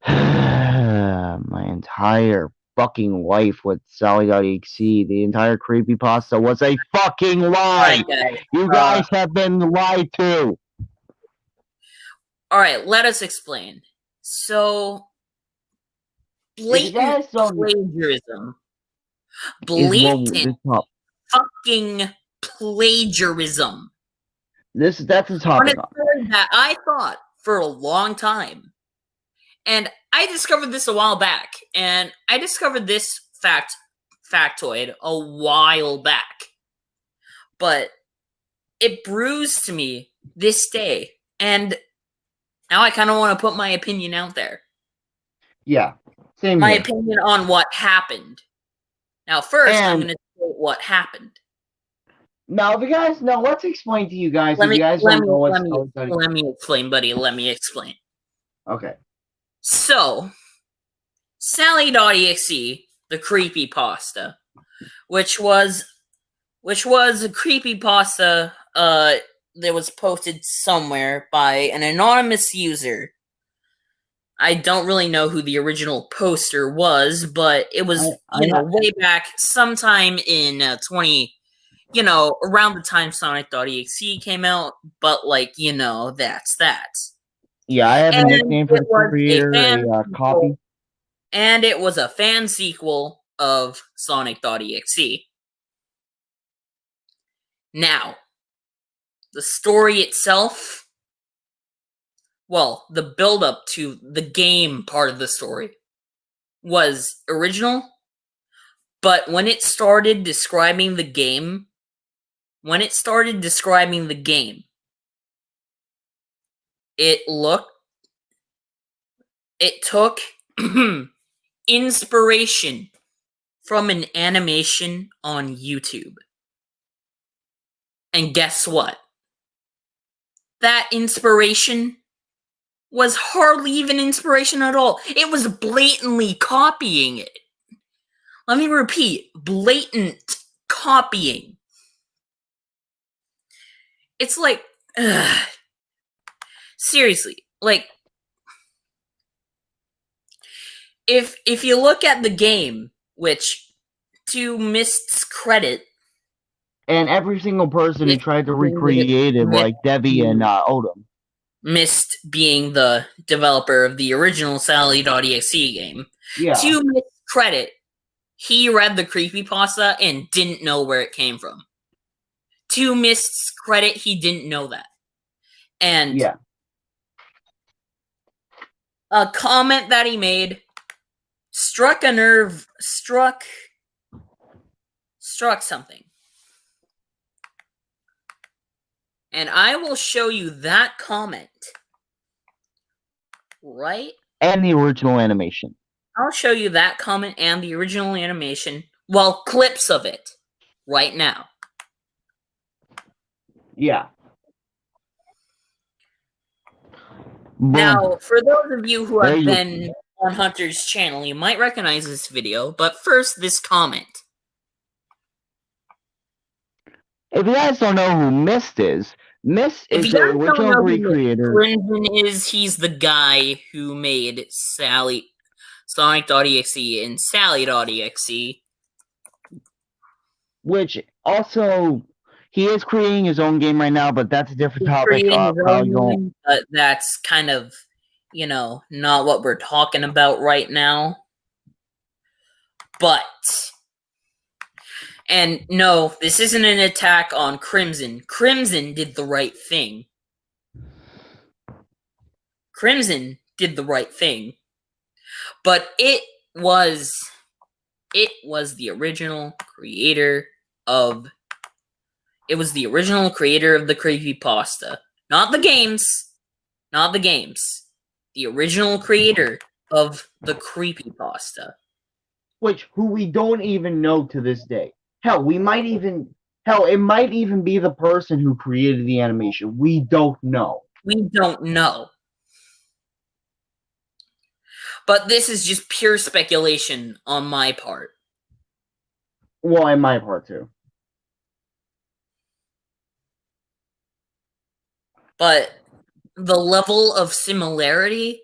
My entire fucking life with Sally.exe, the entire creepypasta was a fucking lie! Alright, guys. You guys have been lied to! Alright, let us explain. So, blatant plagiarism. Blatant fucking plagiarism. That's a topic. That I thought for a long time. And I discovered this a while back. And I discovered this factoid a while back. But it bruised to me this day. And now I kind of want to put my opinion out there. Yeah, same my here. opinion on what happened. Now, first, I'm going to say what happened. Now, if you guys know, let's explain to you guys. If you guys don't know what's going on. Let me explain, buddy. Let me explain. Okay. So, Sally.exe, the creepypasta, which was a creepypasta that was posted somewhere by an anonymous user. I don't really know who the original poster was, but it was, way back sometime in around the time Sonic.exe came out, but, that's that. Yeah, I have a nickname for the creator, a copy. And it was a fan sequel of Sonic.exe. Now, the story itself, well, the build-up to the game part of the story was original, but when it started describing the game, it took inspiration from an animation on YouTube. And guess what? That inspiration was hardly even inspiration at all. It was blatantly copying it. Let me repeat, blatant copying. It's like, seriously, like, if you look at the game, which, to Mist's credit, and every single person who tried to recreate it, like Debbie and Odom. Mist being the developer of the original Sally.exe game. Yeah. To Mist's credit, he read the creepypasta and didn't know where it came from. To Mist's credit, he didn't know that. And yeah. A comment that he made struck a nerve, struck something. And I will show you that comment. Right? And the original animation. I'll show you that comment and the original animation. Well, clips of it. Right now. Yeah. Now, for those of you who have been on Hunter's channel, you might recognize this video, but first, this comment. If you guys don't know who Mist is the original recreator. Crimson he's the guy who made Sonic.exe and Sally.exe. Which also, he is creating his own game right now, but that's a different topic. But that's kind of, not what we're talking about right now. But, and no, this isn't an attack on Crimson. Crimson did the right thing. But it was the original creator of the creepypasta. Not the games. The original creator of the creepypasta. Who we don't even know to this day. Hell, it might even be the person who created the animation. We don't know. But this is just pure speculation on my part. Well, on my part too. But the level of similarity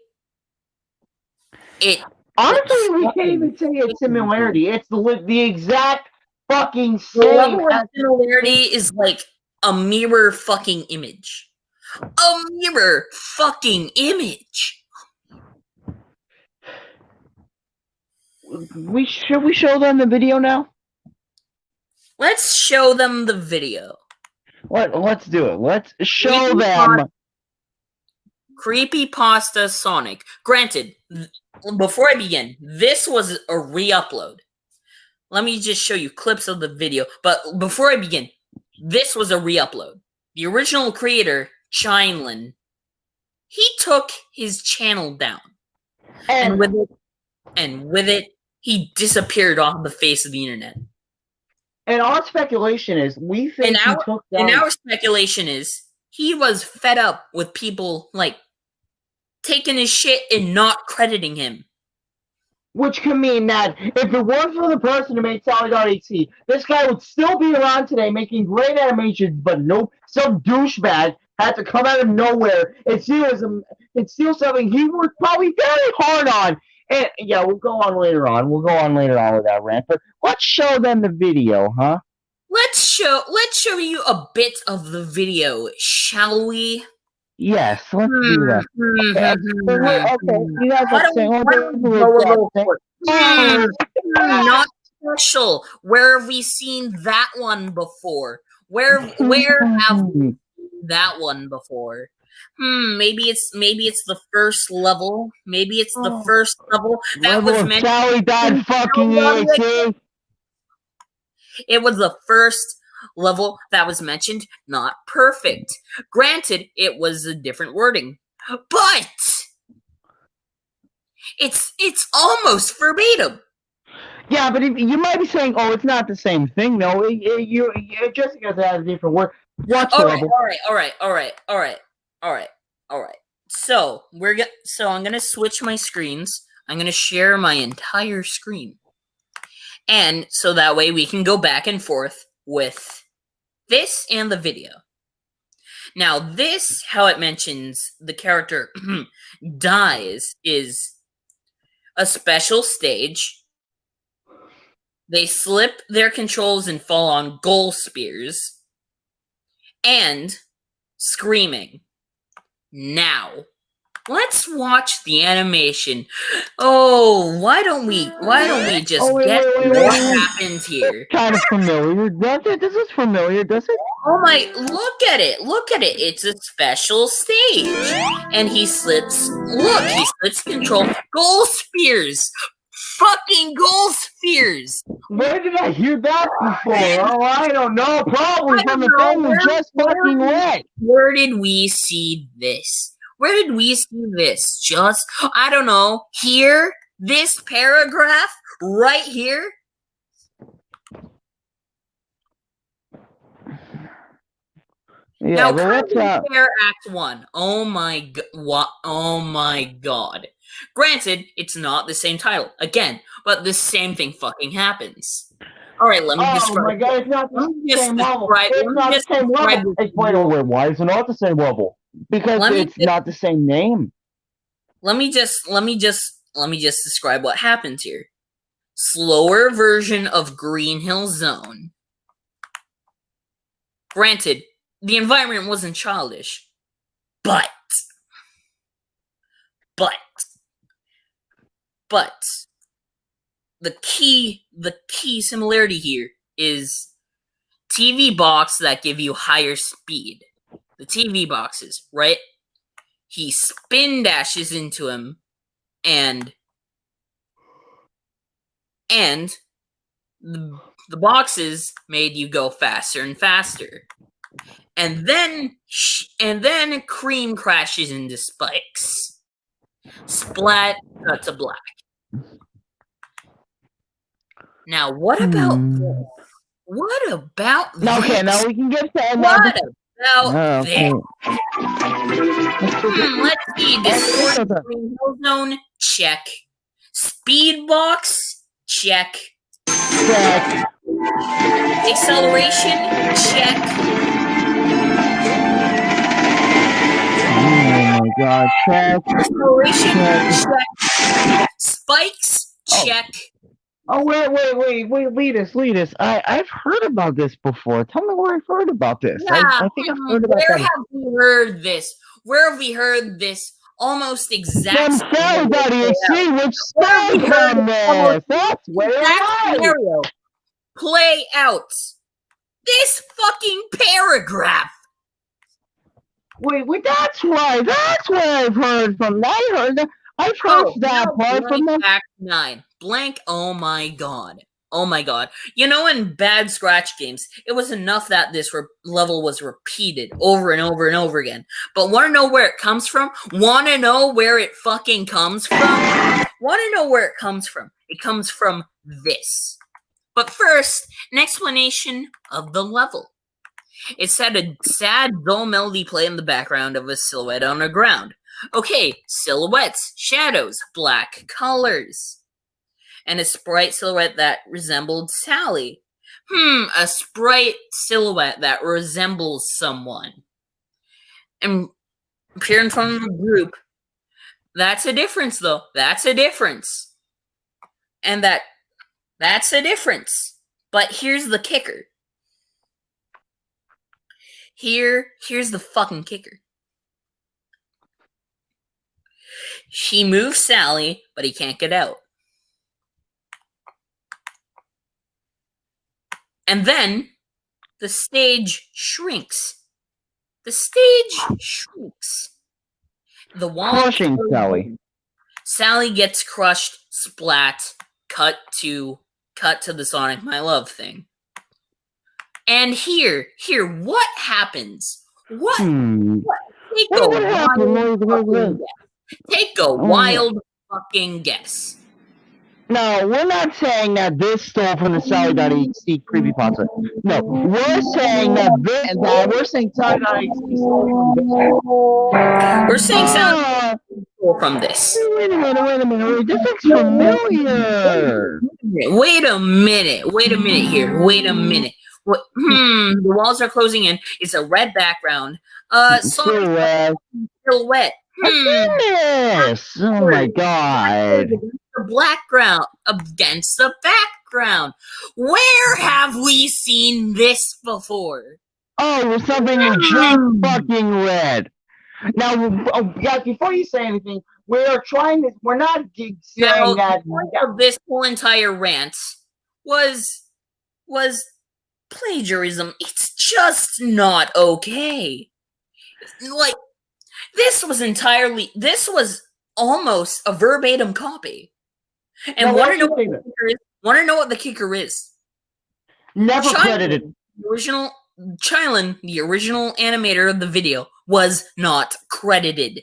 Honestly, we can't even say it's similarity. It's the exact fucking The same. level of similarity is like a mirror fucking image. A mirror fucking image. Should we show them the video now? Let's show them the video. Let's do it. Let's show them. Creepypasta Sonic. Granted, before I begin, this was a re-upload. Let me just show you clips of the video. But before I begin, this was a re-upload. The original creator, Chinlin, he took his channel down. And with it, he disappeared off the face of the internet. And our speculation is, we think our speculation is, he was fed up with people, like, taking his shit and not crediting him. Which can mean that if it weren't for the person who made Sally.exe, this guy would still be around today making great animations, but nope, some douchebag had to come out of nowhere and steal something he worked probably very hard on. And yeah, we'll go on later on. We'll go on later on with that rant. But let's show them the video, huh? Let's show you a bit of the video, shall we? Yes, let's do that. Okay, you guys are not special. Where have we seen that one before? Where have we seen that one before? Maybe it's the first level. Maybe it's the first level that was meant. Sally died fucking EXE. It was the first level that was mentioned. Not perfect. Granted, it was a different wording, but it's almost verbatim. Yeah, but you might be saying, "Oh, it's not the same thing, though." Just because it has a different word. Watch the level. All right. So I'm gonna switch my screens. I'm gonna share my entire screen, and so that way we can go back and forth with this and the video. Now, this, how it mentions the character dies, is a special stage. They slip their controls and fall on goal spears. And screaming. Now, let's watch the animation. Oh, why don't we just get what happens here? Kind of familiar, does it? This is familiar, does it? Oh my, look at it. It's a special stage. And he slits control. Goal spears. Fucking goal spears. Where did I hear that before? Oh, I don't know. Probably from the thing we just fucking read. Where did we see this? Just, I don't know, here? This paragraph? Right here? Yeah, now, but compare Act 1. Oh my god. Granted, it's not the same title, again, but the same thing fucking happens. Alright, let me describe. Oh my god, it's not the same level. It's not the same level. Wait, why is it not the same level? Because it's not the same name. Let me just describe what happens here. Slower version of Green Hill Zone. Granted, the environment wasn't childish, but the key similarity here is TV box that give you higher speed. The TV boxes, right? He spin dashes into him, and the boxes made you go faster and faster. And then Cream crashes into Spikes. Splat, cut to black. Now, what about this? What about this? Okay, now we can get to what about this? Let's see. Distorted Green Hill Zone, check. Speed box, check. Acceleration, check. Oh my god, check. Acceleration, check. Spikes, check. Oh, wait, lead us. I've heard about this before. Tell me where I've heard about this. Yeah, I think I've heard about where that. have we heard this? Where have we heard this almost exact From Sally.exe, which spells from this. That's where I scenario play out. This fucking paragraph. Wait, that's right. That's where I've heard from. I've heard that part from them. Act 9. Blank, oh my god. Oh my god. You know, in bad Scratch games, it was enough that this level was repeated over and over and over again. But want to know where it comes from? Want to know where it fucking comes from? Want to know where it comes from? It comes from this. But first, an explanation of the level. It said a sad, dull melody play in the background of a silhouette on the ground. Okay, silhouettes, shadows, black colors. And a sprite silhouette that resembled Sally. A sprite silhouette that resembles someone. And appear in front of a group. That's a difference, though. That's a difference. And that's a difference. But here's the kicker. Here's the fucking kicker. She moves Sally, but he can't get out. And then the stage shrinks. The stage shrinks. The wall Crushing Sally. Sally gets crushed, splat, cut to the Sonic My Love thing. And here, what happens? What? Take a wild fucking guess. No, we're not saying that this stole from the Sally.exe creepypasta. No, we're saying that we're saying Sally.exe stole from this. We're saying Sally stole from this. Wait a minute. This looks familiar. Wait a minute here. Wait a minute. The walls are closing in. It's a red background. Silhouette. Yes. Oh my god. The background against the background. Where have we seen this before? Oh, something just fucking red. Now, guys, before you say anything, we're not saying that. The point of this whole entire rant was plagiarism. It's just not okay. Like, this was almost a verbatim copy. And want to know what the kicker is? Never credited. The original Chilin, the original animator of the video, was not credited.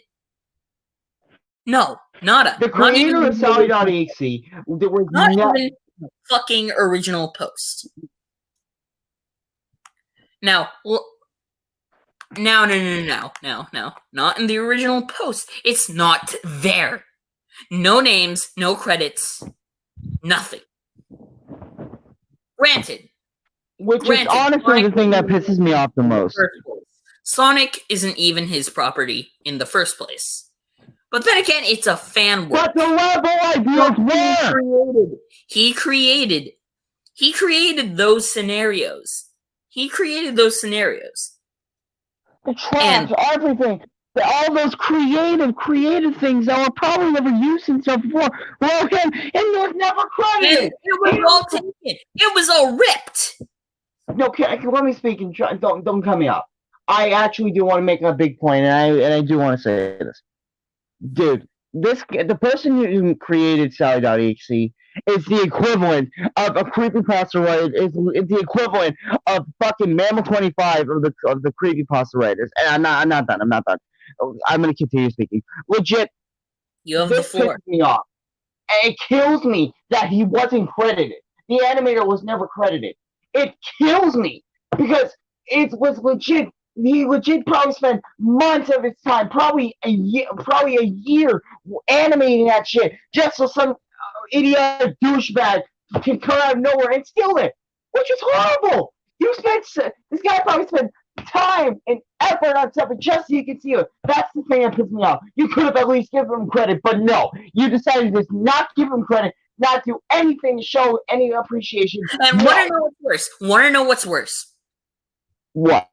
No, nada. The creator of Sally.exe, there was not even fucking original post. No, not in the original post. It's not there. No names, no credits, nothing. Granted. Which is honestly the thing that pisses me off the most. Sonic isn't even his property in the first place. But then again, it's a fan work. But the level ideas were! He created those scenarios. The traps, everything. All those creative things that were probably never used and stuff before were him, and it was never credited. It was all taken. It was all ripped. No, let me speak and don't cut me off. I actually do want to make a big point, and I do want to say this, dude. The person who created Sally.exe is the equivalent of a creepypasta writer. Is the equivalent of fucking Mammal 25 of the creepypasta writers. And I'm not done. I'm gonna continue speaking. Legit. You have the floor. Pisses me off. And it kills me that he wasn't credited. The animator was never credited. It kills me because it was legit. He legit probably spent months of his time, probably a year animating that shit, just so some idiotic douchebag can come out of nowhere and steal it, which is horrible. This guy probably spent time and effort on something just so you can see it. That's the thing that pisses me off. You could have at least given him credit, but no. You decided to just not give him credit, not do anything to show any appreciation. And no. want to know what's worse? Want to know what's worse? What?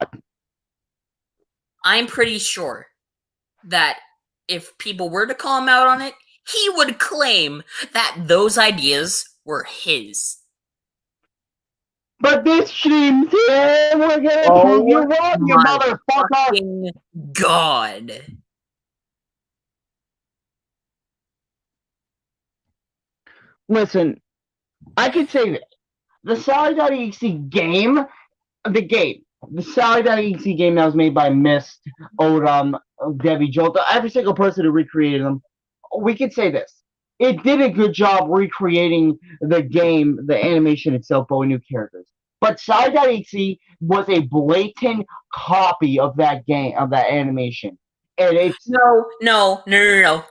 I'm pretty sure that if people were to call him out on it, he would claim that those ideas were his. But this stream said we're gonna prove you wrong, you motherfucker! God. Listen, I can say this. The Sally.exe game, the Sally.exe game that was made by Mist, Odom, Debbie Jolta, every single person who recreated them, we could say this. It did a good job recreating the game, the animation itself, but with new characters. But Sally.exe was a blatant copy of that game, of that animation. And it's No,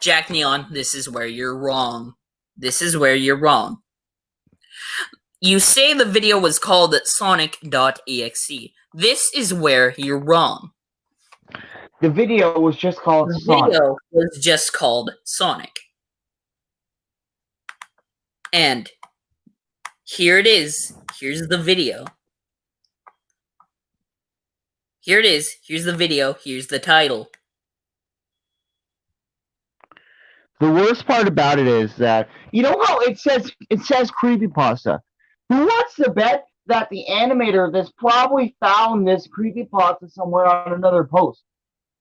Jack Neon, this is where you're wrong. This is where you're wrong. You say the video was called Sonic.exe. This is where you're wrong. The video was just called Sonic. The video was just called Sonic. And here it is. Here's the video. Here it is. Here's the video. Here's the title. The worst part about it is that, you know how it says creepypasta? Who wants to bet that the animator of this probably found this creepypasta somewhere on another post?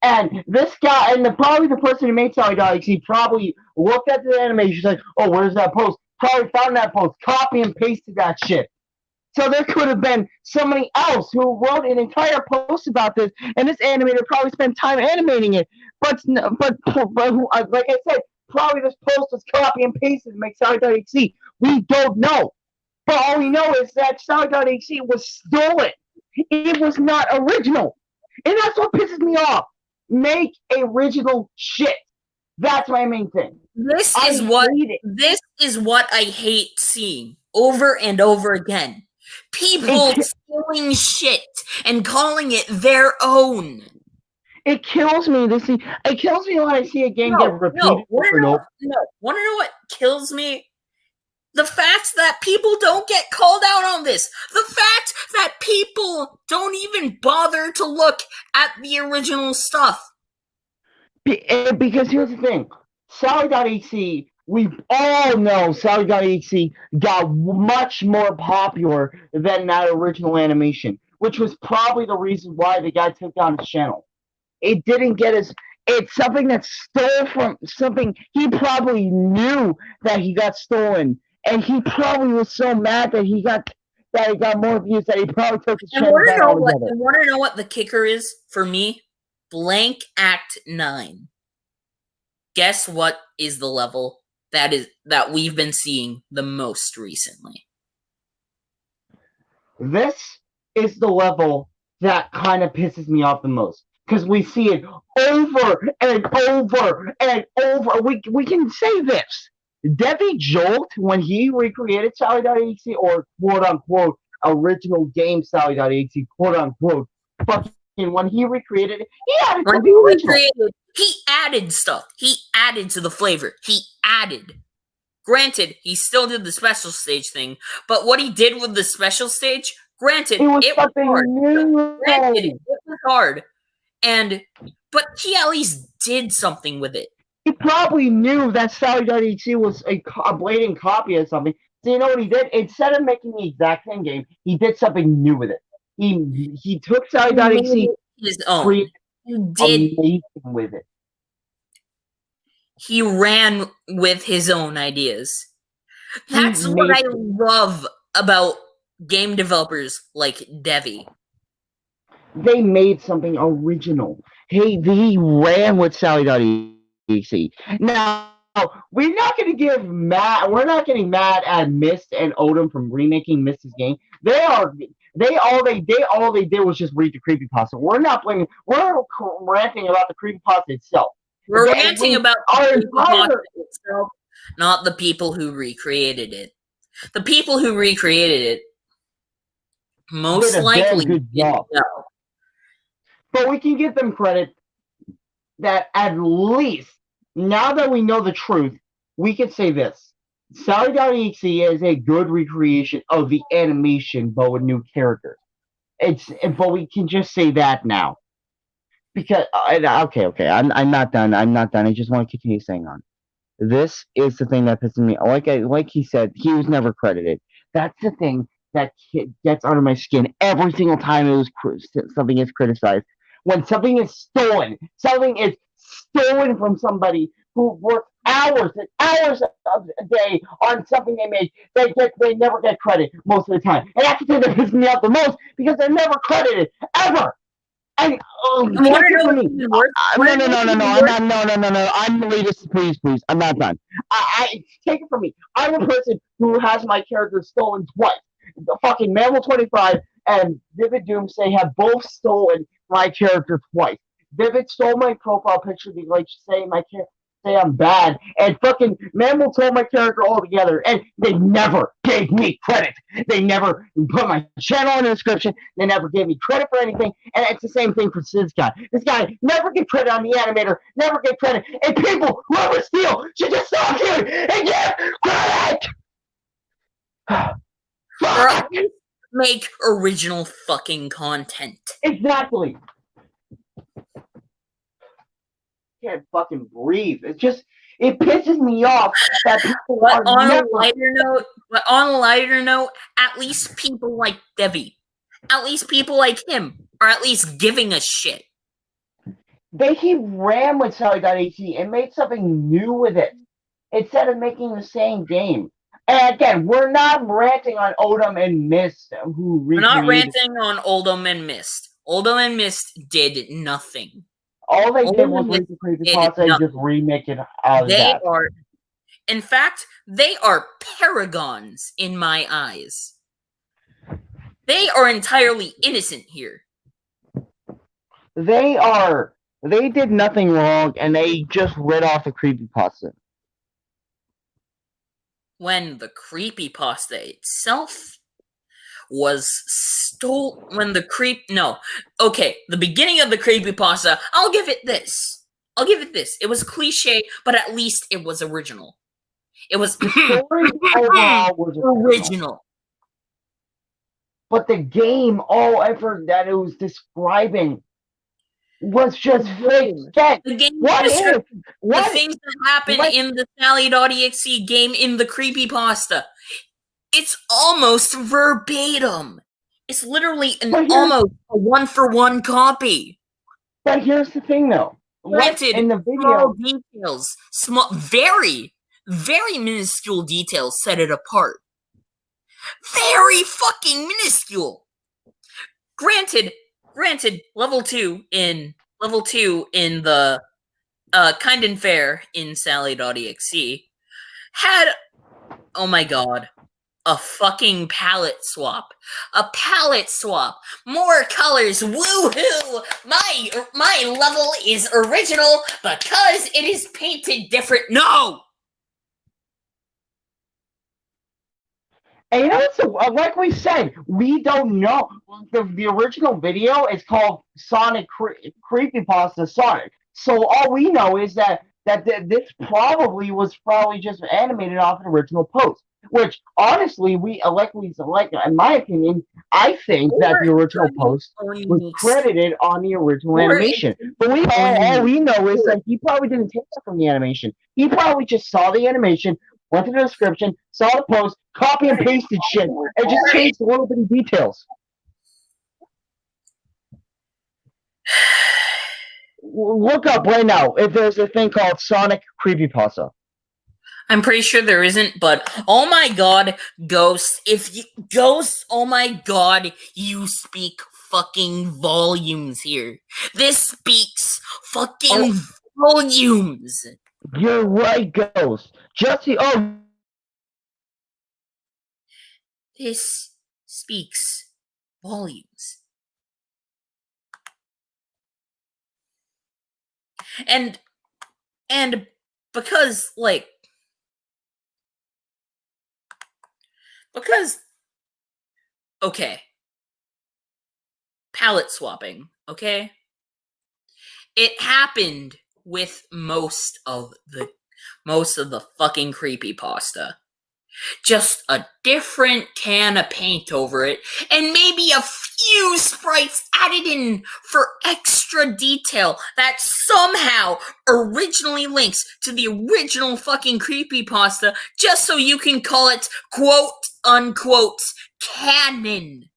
And this guy, and probably the person who made Sally.exe probably looked at the animation, like, oh, where's that post? Probably found that post, copy and pasted that shit. So there could have been somebody else who wrote an entire post about this, and this animator probably spent time animating it. But like I said, probably this post was copy and pasted to make Sally.exe. We don't know. But all we know is that Sally.exe was stolen. It was not original. And that's what pisses me off. Make original shit. That's my main thing. This is what I hate seeing over and over again. People stealing shit and calling it their own. It kills me to see. It kills me when I see a game get repeated. Want to know what kills me? The fact that people don't get called out on this. The fact that people don't even bother to look at the original stuff. Because here's the thing. Sally.exe, we all know Sally.exe got much more popular than that original animation, which was probably the reason why the guy took down his channel. It didn't get as... It's something that stole from something he probably knew that he got stolen. And he probably was so mad that he got more views that he probably took his channel down altogether. And want to know what the kicker is for me? Blank Act 9. Guess what is the level that we've been seeing the most recently? This is the level that kind of pisses me off the most. Because we see it over and over and over. We can say this. Debbie Jolt, when he recreated Sally.exe, or quote-unquote original game Sally.exe, quote-unquote, but when he recreated it, he added something original. He added stuff. He added to the flavor. He added. Granted, he still did the special stage thing, but what he did with the special stage, granted, it was hard. New. Granted, it was hard. But he at least did something with it. He probably knew that Sally.exe was a blatant copy of something. So you know what he did? Instead of making the exact same game, he did something new with it. He took Sally.exe, his own. He did amazing with it. He ran with his own ideas. That's what I love about game developers like Devi. They made something original. He ran with Sally.exe. Now, we're not getting mad at Mist and Odom from remaking Mist's game. All they did was just read the creepypasta. We're not blaming. We're ranting about the creepypasta itself. We're ranting about the creepypasta itself, not the people who recreated it. The people who recreated it most likely didn't know. But we can give them credit that at least, now that we know the truth, we can say this. Sally.exe is a good recreation of the animation, but with new characters. But we can just say that now. Because, okay, I'm not done. I'm not done. I just want to continue saying on. This is the thing that pisses me. Like he said, he was never credited. That's the thing that gets under my skin every single time something is criticized. When something is stolen from somebody who worked hours and hours a day on something they made. They never get credit most of the time, and that's the thing that pisses me off the most because they're never credited ever. And take it from me. No. I'm the latest. Please. I'm not done. I take it from me. I'm a person who has my character stolen twice. The fucking Mammal 25 and Vivid Doomsday have both stolen my character twice. Vivid stole my profile picture to like say I'm bad, and fucking Mammal stole my character altogether, and they never gave me credit. They never put my channel in the description. They never gave me credit for anything, and it's the same thing for this guy. This guy never get credit on the animator, never get credit, and people, whoever steal, should just stop here and give credit! Or at least make original fucking content. Exactly. Can't fucking breathe. It pisses me off that people but are on never. On a lighter note, at least people like Debbie, at least people like him, are at least giving a shit. He ran with Sally.exe and made something new with it instead of making the same game. And again, we're not ranting on Odom and Mist, who We're not recreated. ranting on Oldham and Mist. Oldham and Mist did nothing. All they did was read the creepypasta and just remake it out of that. In fact, they are paragons in my eyes. They are entirely innocent here. They did nothing wrong, and they just read off the creepypasta. When the creepypasta itself was the beginning of the creepypasta, I'll give it this. It was cliche, but at least it was original. It was the story overall was original. But the game, all effort that it was describing was just fake. The game the things that happen in the Sally.exe game in the creepypasta. It's almost verbatim. It's literally almost a one-for-one copy. But here's the thing, though. Granted, in the video, very, very minuscule details set it apart. Very fucking minuscule. Granted, level 2 in the Kind and Fair in Sally.exe had, oh my god, a fucking palette swap. More colors. Woohoo! My level is original because it is painted different. No! And you know, so like we said, we don't know. The original video is called Sonic Creepypasta Sonic. So all we know is that this probably was just animated off an original post. Which honestly, in my opinion, I think that the original post was credited on the original animation. But all we know is that he probably didn't take that from the animation. He probably just saw the animation, went to the description, saw the post, copy and pasted shit, and just changed a little bit of details. Look up right now if there's a thing called Sonic Creepypasta. I'm pretty sure there isn't, but oh my god, Ghost, oh my god, you speak fucking volumes here. This speaks fucking volumes. You're right, Ghost. This speaks volumes. And because okay, palette swapping, okay? It happened with most of the fucking creepypasta. Just a different can of paint over it, and maybe a few sprites added in for extra detail that somehow originally links to the original fucking creepypasta, just so you can call it quote-unquote canon.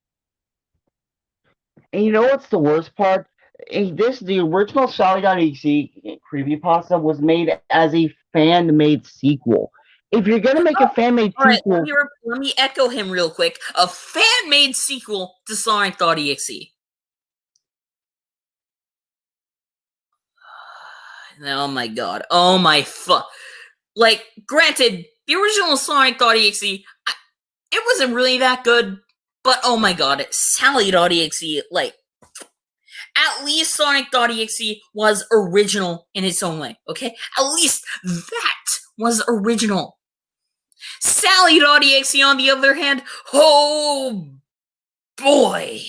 And you know what's the worst part? The original Sally.exe creepypasta was made as a fan-made sequel. If you're gonna make a fan-made sequel, right, let me echo him real quick. A fan-made sequel to Sonic.exe. Oh my god. Oh my fuck. Like, granted, the original Sonic.exe, it wasn't really that good, but oh my god, Sally.exe, like, at least Sonic.exe was original in its own way, okay? At least that was original. Sally.exe, on the other hand, oh boy.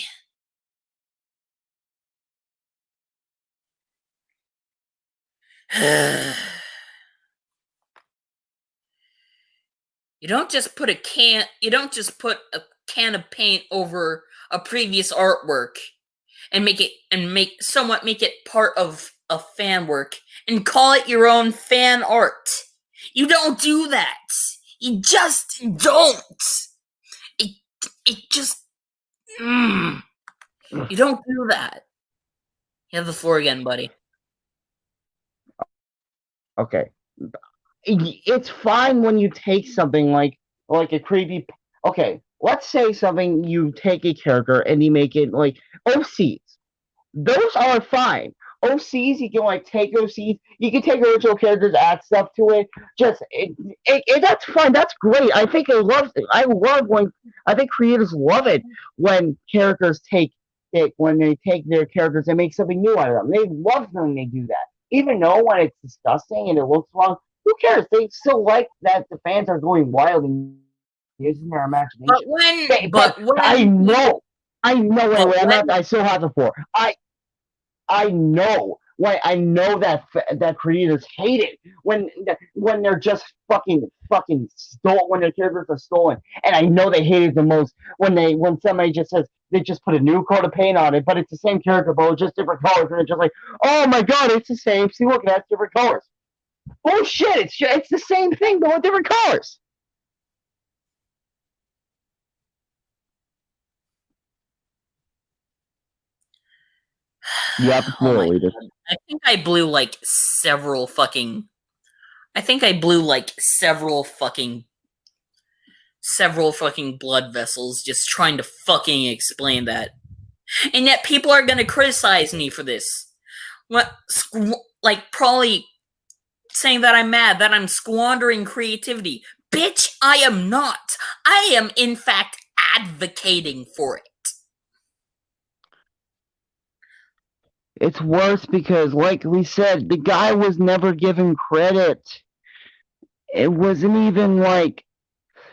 You don't just put a can of paint over a previous artwork and make it part of a fan work and call it your own fan art. You don't do that. You just don't. It just you don't do that. You have the floor again, buddy. okay, it's fine when you take something like a creepy. Okay, let's say something, you take a character and you make it like OCs. Those are fine. OCs, you can like take OCs. You can take original characters, add stuff to it. That's fine. That's great. I think I love when I think creators love it when characters take it when they take their characters and make something new out of them. They love when they do that. Even though when it's disgusting and it looks wrong, who cares? They still like that the fans are going wild and using their imagination. But I know. I still have the floor. I know that creators hate it when they're just fucking stolen, when their characters are stolen, and I know they hate it the most when somebody just says they just put a new coat of paint on it, but it's the same character, but just different colors, and it's just like, oh my god, it's the same. See, look, it has different colors. Bullshit! It's the same thing, but with different colors. You have the floor, Oh leader. I think I blew like several fucking blood vessels just trying to fucking explain that. And yet people are gonna criticize me for this. What, like, probably saying that I'm mad, that I'm squandering creativity. Bitch, I am not. I am, in fact, advocating for it. It's worse because, like we said, the guy was never given credit. It wasn't even like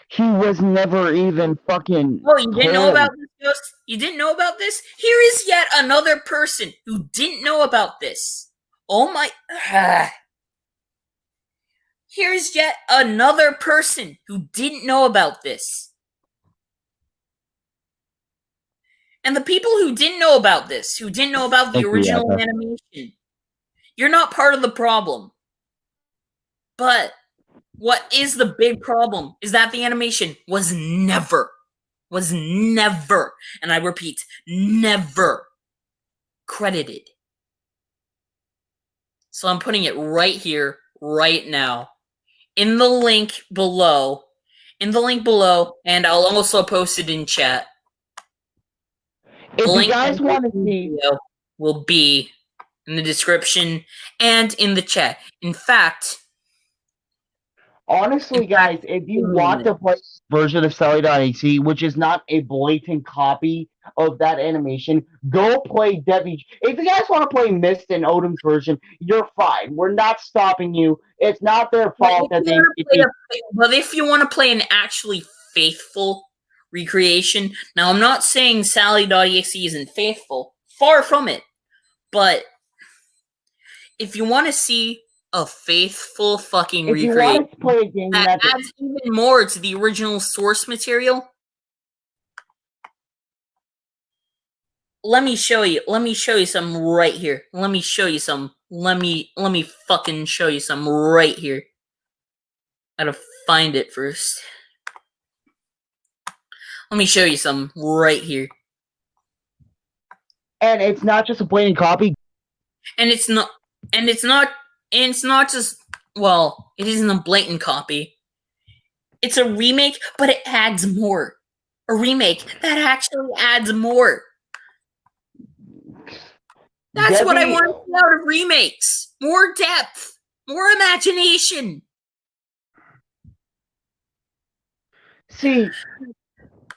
he was never even fucking. Oh, you didn't know about this, Ghost? You didn't know about this? Here is yet another person who didn't know about this. Oh my. Here's yet another person who didn't know about this. And the people who didn't know about this, who didn't know about the original animation, you're not part of the problem. But what is the big problem is that the animation was never, and I repeat, never credited. So I'm putting it right here, right now, in the link below, and I'll also post it in chat. If you guys want to see, will be in the description and in the chat. In fact, honestly, guys, if you want to play this version of Sally.exe, which is not a blatant copy of that animation, go play Debbie. If you guys want to play Mist and Odom's version, you're fine. We're not stopping you. It's not their fault that they. But if you want to play an actually faithful recreation, now I'm not saying Sally.exe isn't faithful. Far from it. But if you want to see a faithful fucking If you recreation want to play a game that that's adds even more to the original source material, let me show you. Let me show you some right here. Let me show you some. Let me fucking show you some right here. Gotta find it first. Let me show you some right here. and it's not just a blatant copy. And it's not just, well, it isn't a blatant copy. It's a remake, but it adds more. A remake that actually adds more. That's what I want to see out of remakes. More depth, more imagination. See,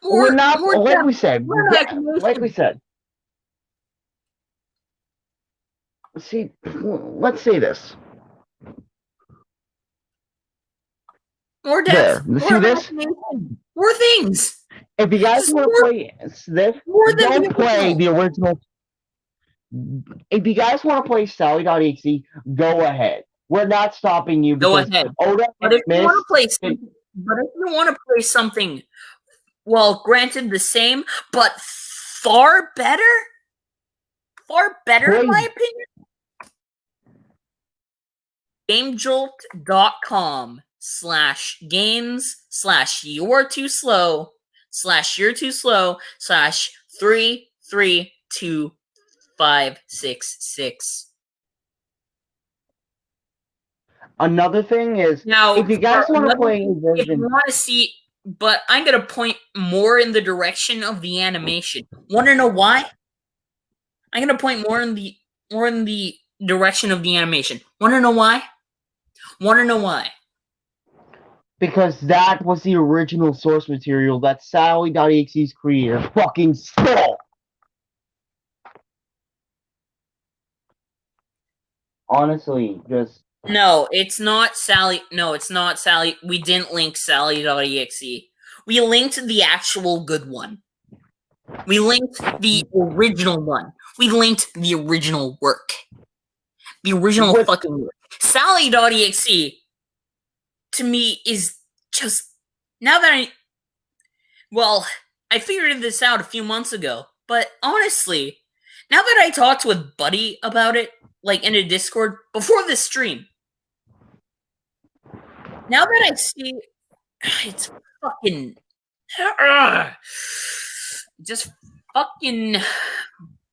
more, we're not more like depth, we said. more imagination. Like we said. See, let's say this. More depth, There, more see this? imagination, more things. If you guys Just want to more- play this, more than don't the play original. the original. If you guys want to play Sally.exe, go ahead. We're not stopping you Go because ahead. Oda But if you want to play missed. something, well, granted the same, but far better in my opinion, gamejolt.com/games/you're-too-slow/332-566. Another thing is, Now, if you guys want to play a if you version, want to see, but I'm gonna point more in the direction of the animation. Want to know why? I'm gonna point more in the direction of the animation. Want to know why? because that was the original source material that Sally.exe's creator fucking stole. Honestly, just No, it's not Sally. No, it's not Sally. We didn't link Sally.exe. We linked the actual good one. We linked the original one. We linked the original work. The original fucking work. Sally.exe, to me, is just, now that I figured this out a few months ago, but honestly, now that I talked with Buddy about it, like in a Discord, before this stream, now that I see, it's fucking, just fucking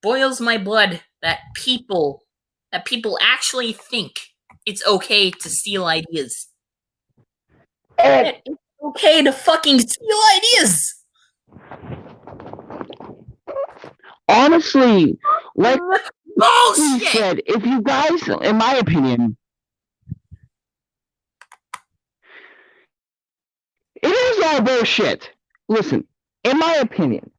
boils my blood that people actually think it's okay to steal ideas. and It's okay to fucking steal ideas. honestly, like we Bullshit. said, if you guys, in my opinion, it is all bullshit. Listen, in my opinion,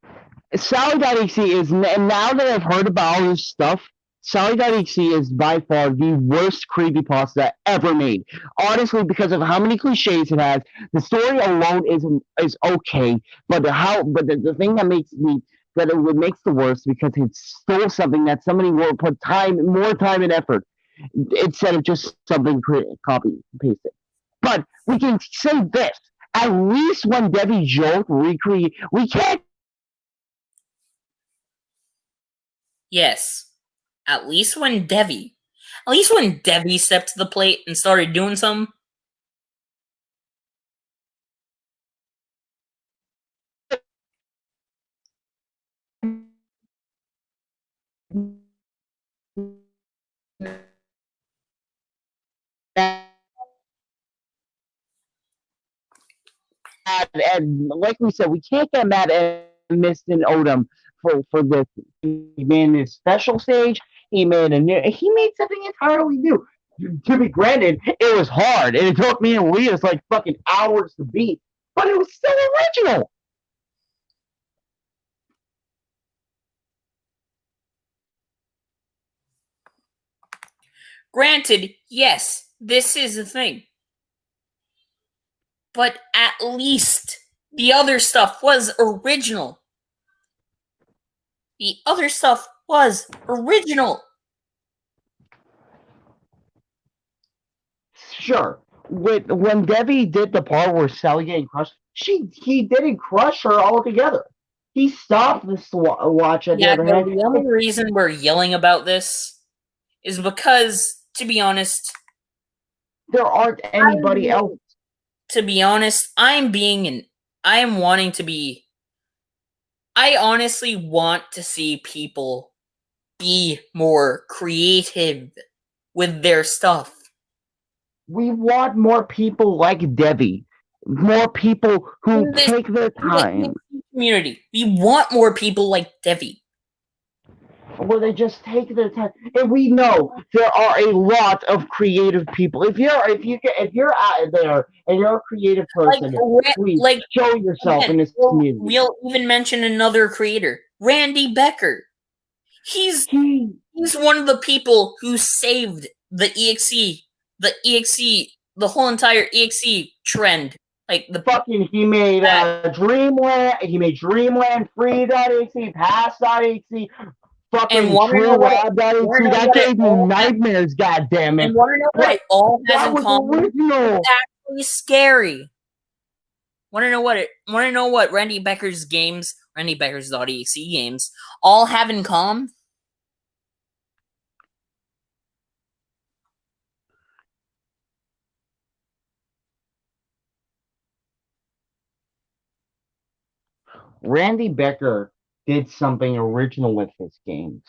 Sally.exe is, and now that I've heard about all this stuff, Sally.exe is by far the worst creepypasta ever made. Honestly, because of how many cliches it has, the story alone is okay, but the thing that makes it makes the worst because it stole something that somebody will put more time and effort instead of just something copy pasted. But we can say this: at least when Debbie Jolt recreate, we can't. Yes. At least when Devi stepped to the plate and started doing something. And like we said, we can't get mad at Miston Odom for this. He made his special stage. He made something entirely new. To be granted, it was hard, and it took me and Elias like fucking hours to beat, but it was still original. Granted, yes, this is a thing. But at least the other stuff was original. The other stuff was original. Sure. When Debbie did the part where Sally getting crushed, he didn't crush her altogether. He stopped the watch at the Yeah, other no, hand. the only reason we're yelling about this is because, to be honest, There aren't anybody else. to be honest, I am wanting to be. I honestly want to see people be more creative with their stuff. We want more people like Debbie, more people who In this take their time, community, we want more people like Devi. where they just take their time. And we know there are a lot of creative people. If you're out there and you're a creative person, please show yourself in this community. We'll even mention another creator, Randy Becker. He's one of the people who saved the whole entire EXE trend. Like he made Dreamland, Dreamland, Free.exe, Pass.exe, fucking TrueLab.exe. That gave me nightmares, goddammit. And want to know what it all has in common? It's actually scary. Want to know what Randy Becker's .exe games all have in common? Randy Becker did something original with his games.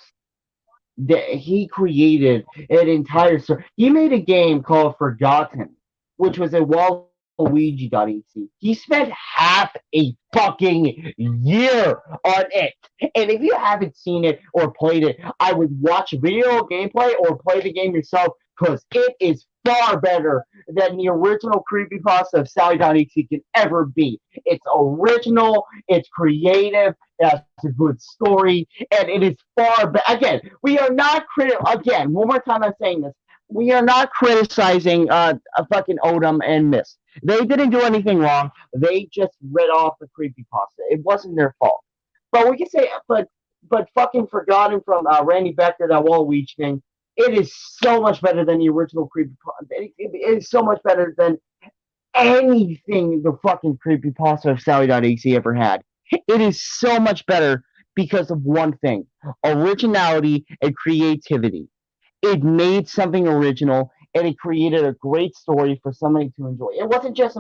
He created an entire. He made a game called Forgotten, which was a Waluigi.exe. He spent half a fucking year on it. And if you haven't seen it or played it, I would watch video gameplay or play the game yourself because it is far better than the original creepypasta of Sally.exe can ever be. It's original, it's creative, it has a good story, and it is far better. Again, we are not again, one more time I'm saying this. We are not criticizing a fucking Odom and Mist. They didn't do anything wrong. They just read off the creepypasta. It wasn't their fault. But we can say, but fucking Forgotten from Randy Becker, that Waluigi thing, it is so much better than the original creepypasta. It is so much better than anything the fucking creepypasta of Sally.exe ever had. It is so much better because of one thing: originality and creativity. It made something original and it created a great story for somebody to enjoy. It wasn't just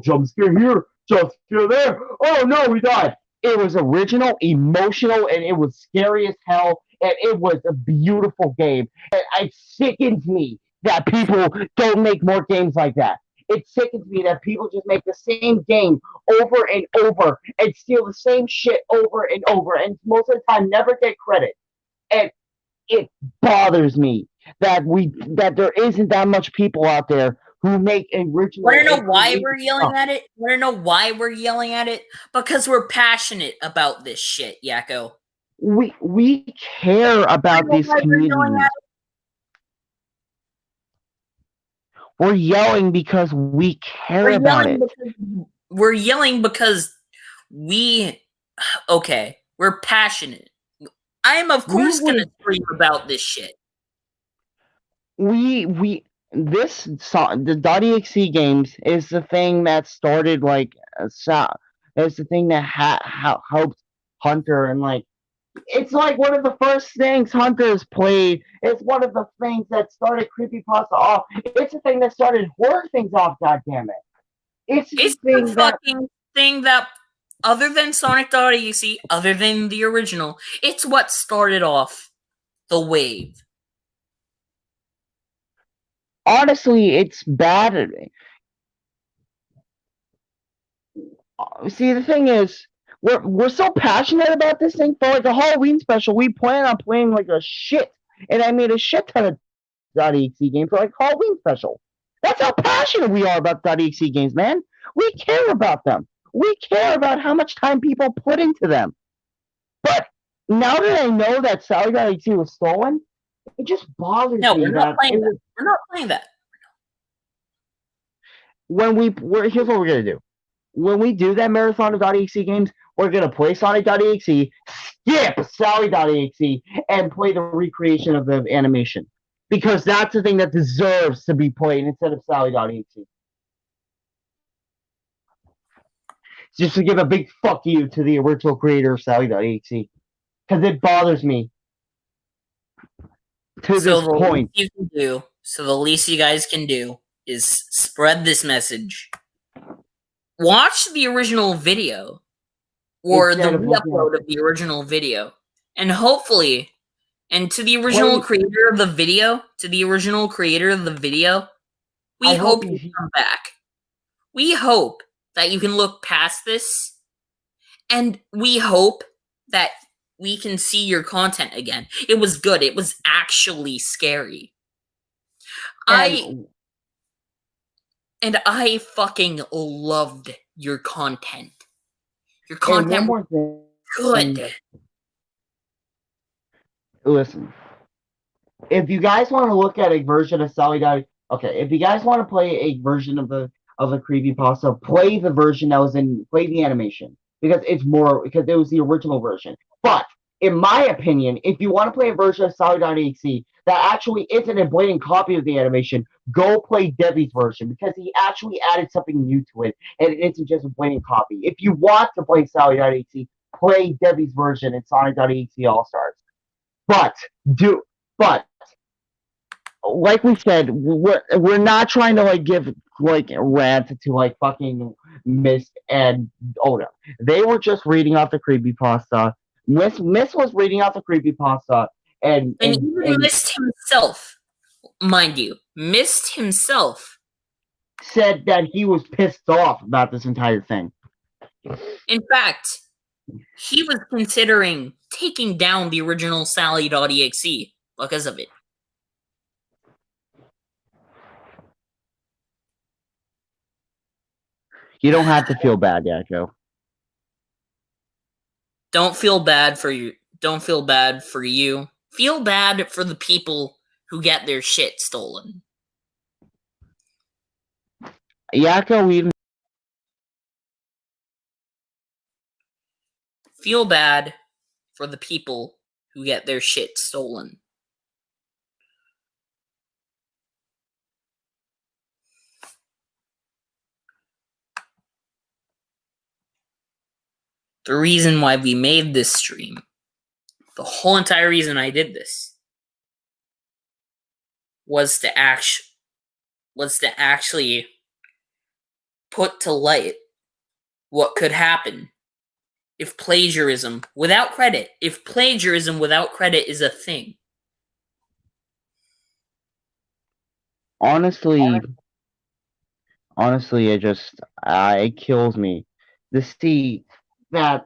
jump scare here, jump scare there. Oh no, we died. It was original, emotional, and it was scary as hell. And it was a beautiful game. And it sickens me that people don't make more games like that. It sickens me that people just make the same game over and over and steal the same shit over and over, and most of the time never get credit. And it bothers me that there isn't that much people out there who make original. Want to know why we're yelling at it? Want to know why we're yelling at it? Because we're passionate about this shit, Yakko. We care about this community. We're yelling because we care about it. We're yelling because we're passionate. I am of course gonna scream about this shit. This song, the .exe games is the thing that started it's the thing that helped Hunter, and it's like one of the first things Hunter's played. It's one of the things that started creepypasta off. It's the thing that started horror things off. God damn it! It's the fucking thing that, other than Sonic.exe, other than the original, it's what started off the wave. Honestly, it's bad. See, the thing is, we're so passionate about this thing. For a Halloween special, we plan on playing like a shit, and I made a shit ton of .exe games for Halloween special. That's how passionate we are about .exe games, man. We care about them. We care about how much time people put into them. But now that I know that Sally.exe was stolen, it just bothers me. No, we're not playing that. We're not playing that. Here's what we're gonna do. When we do that marathon of .exe games, we're gonna play Sonic.exe, skip Sally.exe, and play the recreation of the animation. because that's the thing that deserves to be played instead of Sally.exe. Just to give a big fuck you to the original creator of Sally.exe. Because it bothers me to this point. So the least you guys can do is spread this message. Watch the original video or the re-upload of the original video, and hopefully, and to the original creator of the video, we hope you come back. We hope that you can look past this, and we hope that we can see your content again. It was good. It was actually scary. I fucking loved your content. Your content was good. Listen, if you guys want to look at a version of Sally.exe, if you guys want to play a version of the creepypasta, play the version that was play the animation, because it was the original version. But in my opinion, if you want to play a version of Sally.exe that actually isn't a blatant copy of the animation, go play Debbie's version, because he actually added something new to it, and it isn't just a blatant copy. If you want to play Sally.exe, play Debbie's version in Sonic.exe All-Stars. But like we said, we're not trying to give rant to fucking Mist and Oda. They were just reading off the creepypasta. Mist was reading off the creepypasta, and even Mist himself, mind you, Mist himself said that he was pissed off about this entire thing. In fact, he was considering taking down the original Sally.exe because of it. You don't have to feel bad, Yakko. Don't feel bad for you. Don't feel bad for you. Feel bad for the people who get their shit stolen. Yakko even feel bad for the people who get their shit stolen. The reason why we made this stream, the whole entire reason I did this, was to actually put to light what could happen if plagiarism without credit is a thing. Honestly, it kills me to see that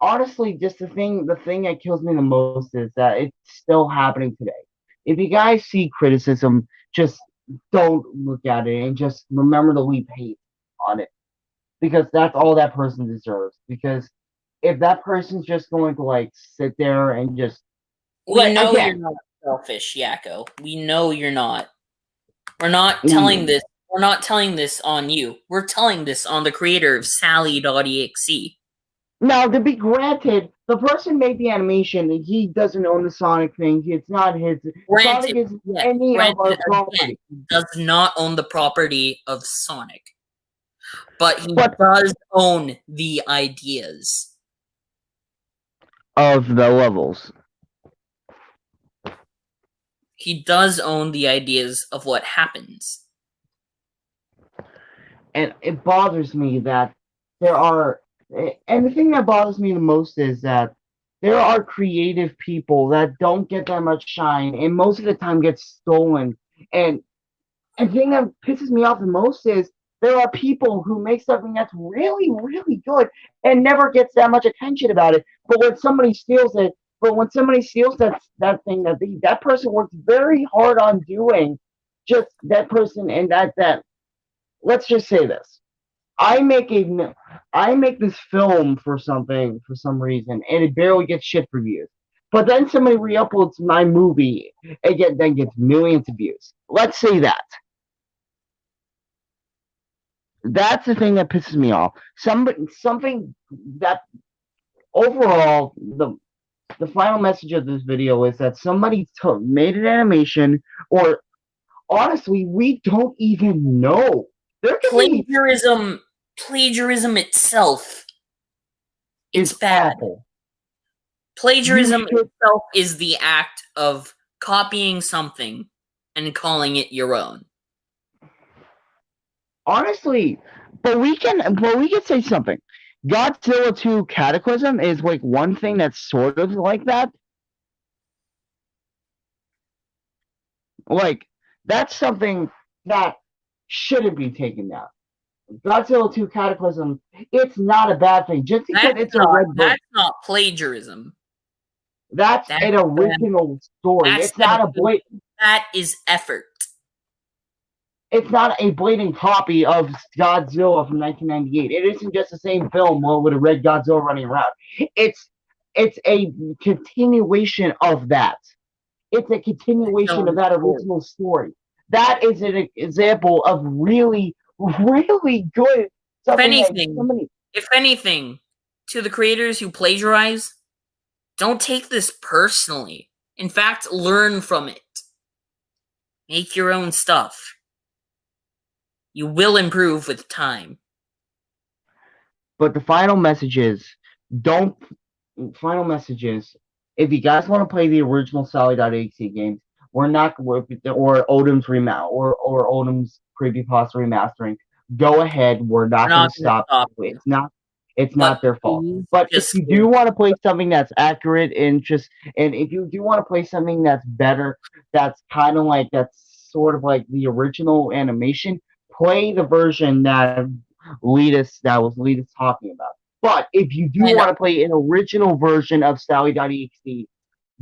honestly, just the thing that kills me the most is that it's still happening today. If you guys see criticism, just don't look at it and just remember to leave hate on it, because that's all that person deserves. Because if that person's just going to sit there and just you're not selfish, Yakko. We know you're not. We're not telling this. We're not telling this on you. We're telling this on the creator of Sally.exe. Now, to be granted, the person made the animation, and he doesn't own the Sonic thing. It's not his. Granted, Sonic is any of our property. He does not own the property of Sonic, but he does own the ideas of the levels. He does own the ideas of what happens. And it bothers me that there are, and the thing that bothers me the most is that there are creative people that don't get that much shine, and most of the time get stolen. And the thing that pisses me off the most is there are people who make something that's really, really good and never gets that much attention about it. But when somebody steals it, that thing that person worked very hard on doing, just that person, and that let's just say this. I make this film for some reason, and it barely gets shit reviews. But then somebody re-uploads my movie, and then gets millions of views. Let's say that. That's the thing that pisses me off. Something that overall The final message of this video is that somebody made an animation, or honestly, we don't even know. There could be Plagiarism itself, it's is bad. awful. Plagiarism itself is the act of copying something and calling it your own. Honestly, but we can say something. Godzilla 2 Cataclysm is like one thing that's sort of like that. Like, that's something that shouldn't be taken down. Godzilla 2 Cataclysm, it's not a bad thing. Just because it's a red book. That's not plagiarism. That's an original story. It's not a blatant. That is effort. It's not a blatant copy of Godzilla from 1998. It isn't just the same film with a red Godzilla running around. It's a continuation of that. It's a continuation of that original story. That is an example of really, really good. If anything, to the creators who plagiarize, don't take this personally. In fact, learn from it. Make your own stuff. You will improve with time. But the final message is, if you guys want to play the original Sally.exe games, or Odom's Odom's creepypasta remastering, go ahead. We're not going to stop. It's not their fault. But if you do want to play something that's accurate and if you do want to play something that's better, that's kind of like, that's sort of like the original animation, play the version that Letus talking about. But if you do want to play an original version of Sally.exe,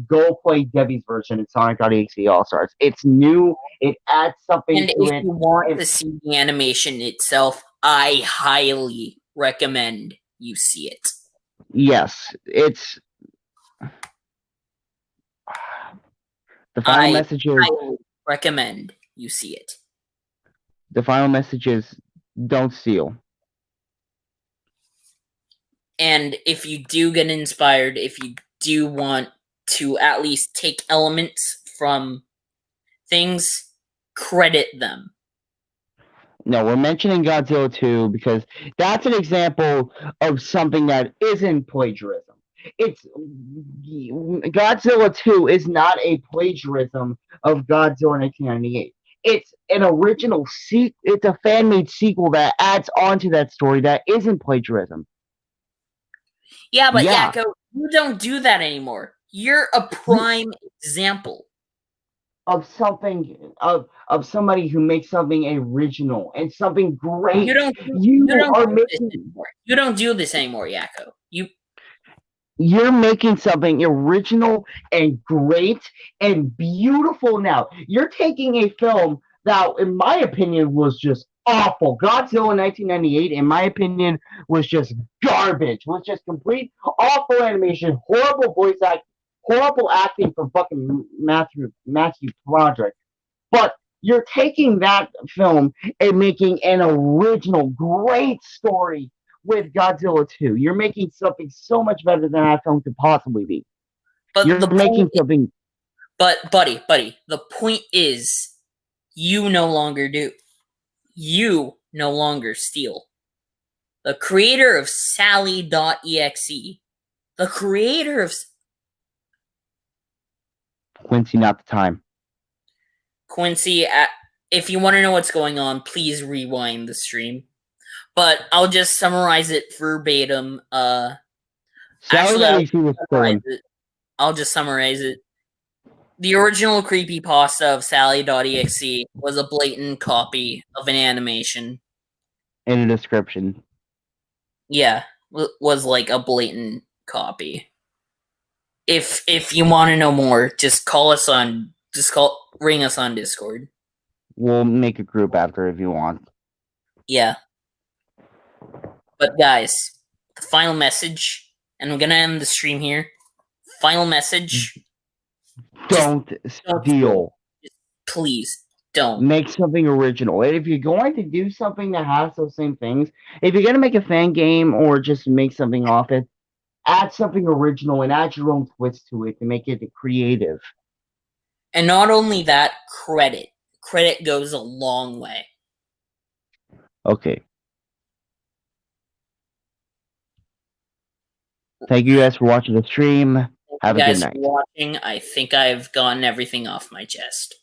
go play Debbie's version in Sonic.exe All-Stars. It's new. It adds something to it. And if you want to see the animation itself, I highly recommend you see it. Yes, it's... The final message is... I highly recommend you see it. The final message is, don't steal. And if you do get inspired, if you do want to at least take elements from things, credit them. No, we're mentioning Godzilla 2 because that's an example of something that isn't plagiarism. Godzilla 2 is not a plagiarism of Godzilla 1998. It's an original it's a fan-made sequel that adds on to that story that isn't plagiarism. Yeah, but Yakko, you don't do that anymore. You're a prime example of something of somebody who makes something original and something great. You don't do this anymore, Yakko. You're making something original and great and beautiful now. You're taking a film that, in my opinion, was just awful. Godzilla 1998, in my opinion, was just garbage. Was just complete awful animation, horrible voice acting, horrible acting from fucking Matthew Broderick. But you're taking that film and making an original, great story with Godzilla 2. You're making something so much better than that film could possibly be. But you're making something... But, buddy, the point is, you no longer do. You no longer steal. The creator of Sally.exe, the creator of... Quincy, not the time. Quincy, if you want to know what's going on, please rewind the stream. But I'll just summarize it verbatim. I'll just summarize it. The original creepypasta of Sally.exe was a blatant copy of an animation. In a description. Yeah, was like a blatant copy. If you want to know more, just ring us on Discord. We'll make a group after if you want. Yeah. But guys, the final message, and I'm gonna end the stream here. Final message. Don't steal. Please, don't. Make something original. And if you're going to do something that has those same things, if you're going to make a fan game or just make something off it, add something original and add your own twist to it to make it creative. And not only that, credit. Credit goes a long way. Okay. Thank you guys for watching the stream. Have a good night. Thank you guys for watching. I think I've gotten everything off my chest.